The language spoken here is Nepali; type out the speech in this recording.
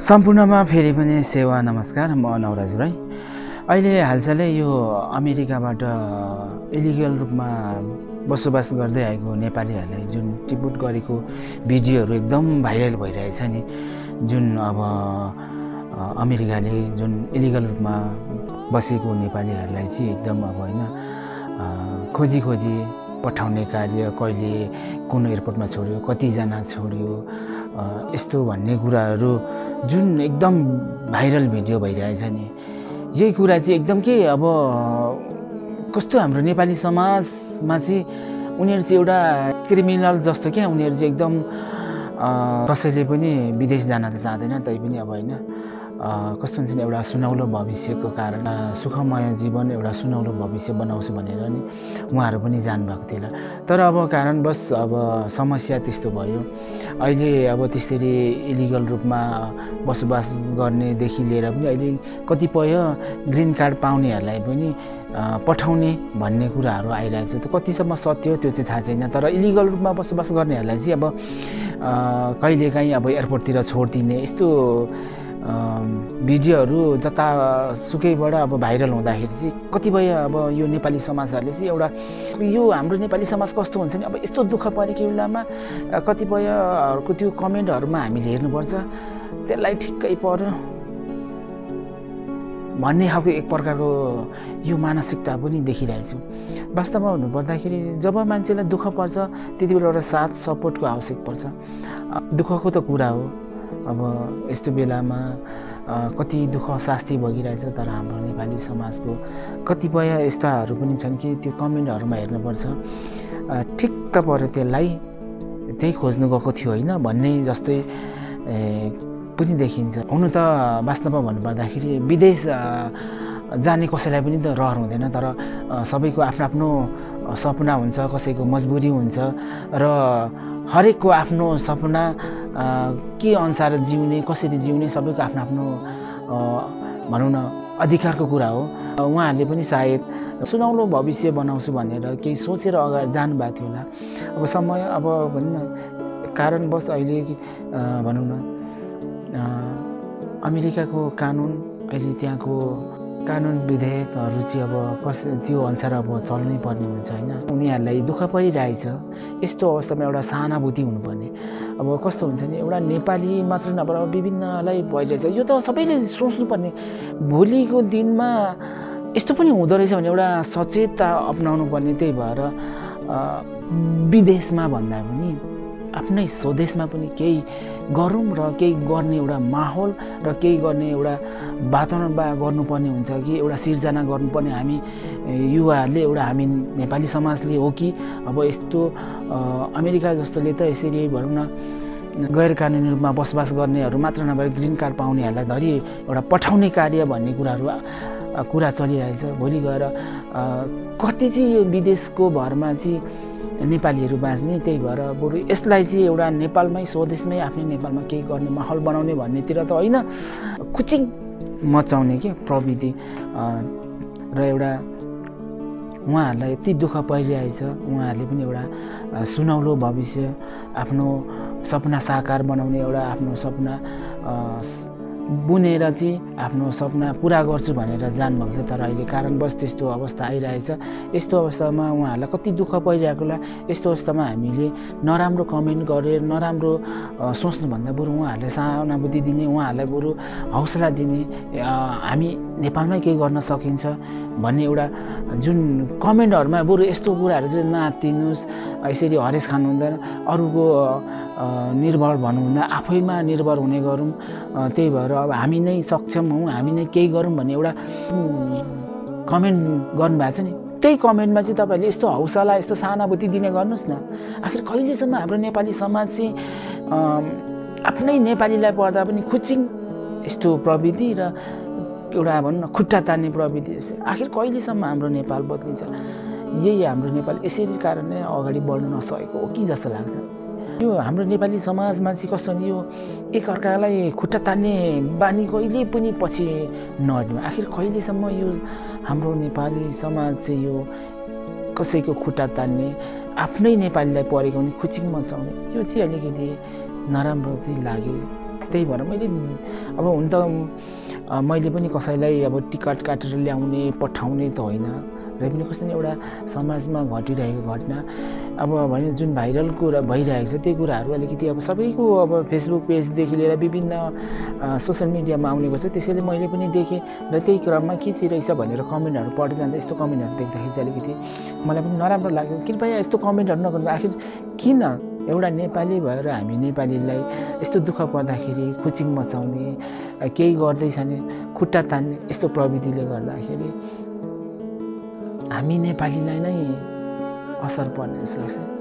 सम्पूर्णमा फेरि पनि सेवा नमस्कार। म नवराज राई। अहिले हालसालै यो अमेरिकाबाट इलिगल रूपमा बसोबास गर्दै आएको नेपालीहरूलाई जुन टिपुट गरेको भिडियोहरू एकदम भाइरल भइरहेछ नि, जुन अब अमेरिकाले जुन इलिगल रूपमा बसेको नेपालीहरूलाई चाहिँ एकदम अब होइन खोजी पठाउने कार्य, कहिले कुन एयरपोर्टमा छोड्यो, कतिजना छोड्यो, यस्तो भन्ने कुराहरू जुन एकदम भाइरल भिडियो भइरहेछ नि, यही कुरा चाहिँ एकदम के अब कस्तो हाम्रो नेपाली समाजमा चाहिँ उनीहरू चाहिँ एउटा क्रिमिनल जस्तो क्या। उनीहरू चाहिँ एकदम कसैले पनि विदेश जान त चाहँदैन, तैपनि अब होइन कस्तो हुन्छ नि, एउटा सुनौलो भविष्यको कारण सुखमय जीवन, एउटा सुनौलो भविष्य बनाउँछु भनेर नि उहाँहरू पनि जानुभएको थियो होला। तर अब कारणवश अब समस्या त्यस्तो भयो। अहिले अब त्यसरी इलिगल रूपमा बसोबास गर्नेदेखि लिएर पनि अहिले कतिपय ग्रिन कार्ड पाउनेहरूलाई पनि पठाउने भन्ने कुराहरू आइरहेछ। त्यो कतिसम्म सत्य हो त्यो चाहिँ थाहा छैन। तर इलिगल रूपमा बसोबास गर्नेहरूलाई चाहिँ अब कहिलेकाहीँ अब एयरपोर्टतिर छोडिदिने यस्तो भिडियोहरू जतासुकैबाट अब भाइरल हुँदाखेरि चाहिँ कतिपय अब यो नेपाली समाजहरूले चाहिँ एउटा यो हाम्रो नेपाली समाज कस्तो हुन्छ नि, अब यस्तो दुःख परेको बेलामा कतिपयहरूको त्यो कमेन्टहरूमा हामीले हेर्नुपर्छ, त्यसलाई ठिक्कै पर्यो भन्ने खालको एक प्रकारको यो मानसिकता पनि देखिरहेछु। वास्तवमा भन्नुपर्दाखेरि जब मान्छेलाई दुःख पर्छ त्यति बेला एउटा साथ सपोर्टको आवश्यक पर्छ। दुःखको त कुरा हो, अब यस्तो बेलामा कति दुःख शास्ति भइरहेछ। तर हाम्रो नेपाली समाजको कतिपय यस्ताहरू पनि छन् कि त्यो कमेन्टहरूमा हेर्नुपर्छ, ठिक्क पर्यो त्यसलाई, त्यही खोज्नु गएको थियो होइन भन्ने जस्तै पनि देखिन्छ। हुनु त वास्तवमा भन्नुपर्दाखेरि विदेश जाने कसैलाई पनि त रहर हुँदैन, तर सबैको आफ्नो आफ्नो सपना हुन्छ, कसैको मजबुरी हुन्छ र हरेकको आफ्नो सपना के अनुसार जिउने, कसरी जिउने, सबैको आफ्नो आफ्नो भनौँ न अधिकारको कुरा हो। उहाँहरूले पनि सायद सुनौलो भविष्य बनाउँछु भनेर केही सोचेर अगाडि जानुभएको थियो होला। अब समय अब भनौँ न कारणवश अहिले भनौँ न अमेरिकाको कानुन, अहिले त्यहाँको कानुन विधेयकहरू चाहिँ अब त्यो अनुसार अब चल्नै पर्ने हुन्छ होइन। उनीहरूलाई दुःख परिरहेछ। यस्तो अवस्थामा एउटा सहानुभूति हुनुपर्ने। अब कस्तो हुन्छ नि, एउटा नेपाली मात्र नभएर विभिन्नलाई भइरहेछ। यो त सबैले सोच्नुपर्ने, भोलिको दिनमा यस्तो पनि हुँदो रहेछ भने एउटा सचेतता अपनाउनु पर्ने। त्यही भएर विदेशमा भन्दा पनि आफ्नै स्वदेशमा पनि केही गरौँ र केही गर्ने एउटा माहौल र केही गर्ने एउटा वातावरण गर्नुपर्ने हुन्छ कि एउटा सिर्जना गर्नुपर्ने हामी युवाहरूले, एउटा हामी नेपाली समाजले हो कि अब यस्तो अमेरिका जस्तोले त यसरी भनौँ न गैर कानुनी रूपमा बसोबास गर्नेहरू मात्र नभएर ग्रिन कार्ड पाउनेहरूलाई धरि एउटा पठाउने कार्य भन्ने कुरा चलिरहेछ। भोलि गएर कति चाहिँ यो विदेशको भरमा चाहिँ नेपालीहरू बाँच्ने। त्यही भएर बरु यसलाई चाहिँ एउटा नेपालमै स्वदेशमै आफ्नै नेपालमा केही गर्ने माहौल बनाउने भन्नेतिर त होइन, खुचिङ मचाउने के प्रविधि र एउटा उहाँहरूलाई यति दुःख परिरहेछ। उहाँहरूले पनि एउटा सुनौलो भविष्य, आफ्नो सपना साकार बनाउने, एउटा आफ्नो सपना बुनेर चाहिँ आफ्नो सपना पुरा गर्छु भनेर जानुभएको छ। तर अहिले कारणवश त्यस्तो अवस्था आइरहेछ। यस्तो अवस्थामा उहाँहरूलाई कति दुःख परिरहेकोलाई यस्तो अवस्थामा हामीले नराम्रो कमेन्ट गरेर नराम्रो सोच्नुभन्दा बरु उहाँहरूले सहानुभूति दिने, उहाँहरूलाई बरु हौसला दिने, हामी नेपालमै केही गर्न सकिन्छ भन्ने एउटा जुन कमेन्टहरूमा बरु यस्तो कुराहरू चाहिँ नआत्तिनुहोस्, यसरी हरेस खानु हुँदैन, अरूको निर्भर भन्नुहुँदा आफैमा निर्भर हुने गरौँ। त्यही भएर अब हामी नै सक्षम हौँ, हामी नै केही गरौँ भन्ने एउटा कमेन्ट गर्नुभएको छ नि, त्यही कमेन्टमा चाहिँ तपाईँहरूले यस्तो हौसला, यस्तो सहानुभूति दिने गर्नुहोस् न। आखिर कहिलेसम्म हाम्रो नेपाली समाज चाहिँ आफ्नै नेपालीलाई पर्दा पनि खुचिङ यस्तो प्रविधि र एउटा भनौँ न खुट्टा तान्ने प्रविधि, आखिर कहिलेसम्म हाम्रो नेपाल बदलिन्छ? यही हाम्रो नेपाल यसरी कारणले अगाडि बढ्न नसकेको हो कि जस्तो लाग्छ। यो हाम्रो नेपाली समाजमा चाहिँ कस्तो नि, यो एकअर्कालाई खुट्टा तान्ने बानी कहिले पनि पछि नहट्नु। आखिर कहिलेसम्म यो हाम्रो नेपाली समाज चाहिँ यो कसैको खुट्टा तान्ने, आफ्नै नेपालीलाई परेको भने खुचिङ मचाउने, यो चाहिँ अलिकति नराम्रो चाहिँ लाग्यो। त्यही भएर मैले अब हुन त मैले पनि कसैलाई अब टिकट काटेर ल्याउने पठाउने त होइन, र पनि कस्तो एउटा समाजमा घटिरहेको घटना अब भने जुन भाइरल कुरा भइरहेको छ त्यो कुराहरू अलिकति अब सबैको अब फेसबुक पेजदेखि लिएर विभिन्न सोसियल मिडियामा आउने गर्छ। त्यसैले मैले पनि देखेँ र त्यही क्रममा के चाहिँ रहेछ भनेर कमेन्टहरू पढ्दै जाँदा यस्तो कमेन्टहरू देख्दाखेरि चाहिँ अलिकति मलाई पनि नराम्रो लाग्यो। कृपया यस्तो कमेन्टहरू नगर्नु। आखिर किन एउटा नेपाली भएर हामी नेपालीलाई यस्तो दुःख पर्दाखेरि खुचिङ मचाउने, केही गर्दैछ भने खुट्टा तान्ने यस्तो प्रविधिले गर्दाखेरि हामी नेपालीलाई नै असर पर्ने जस्तो लाग्छ।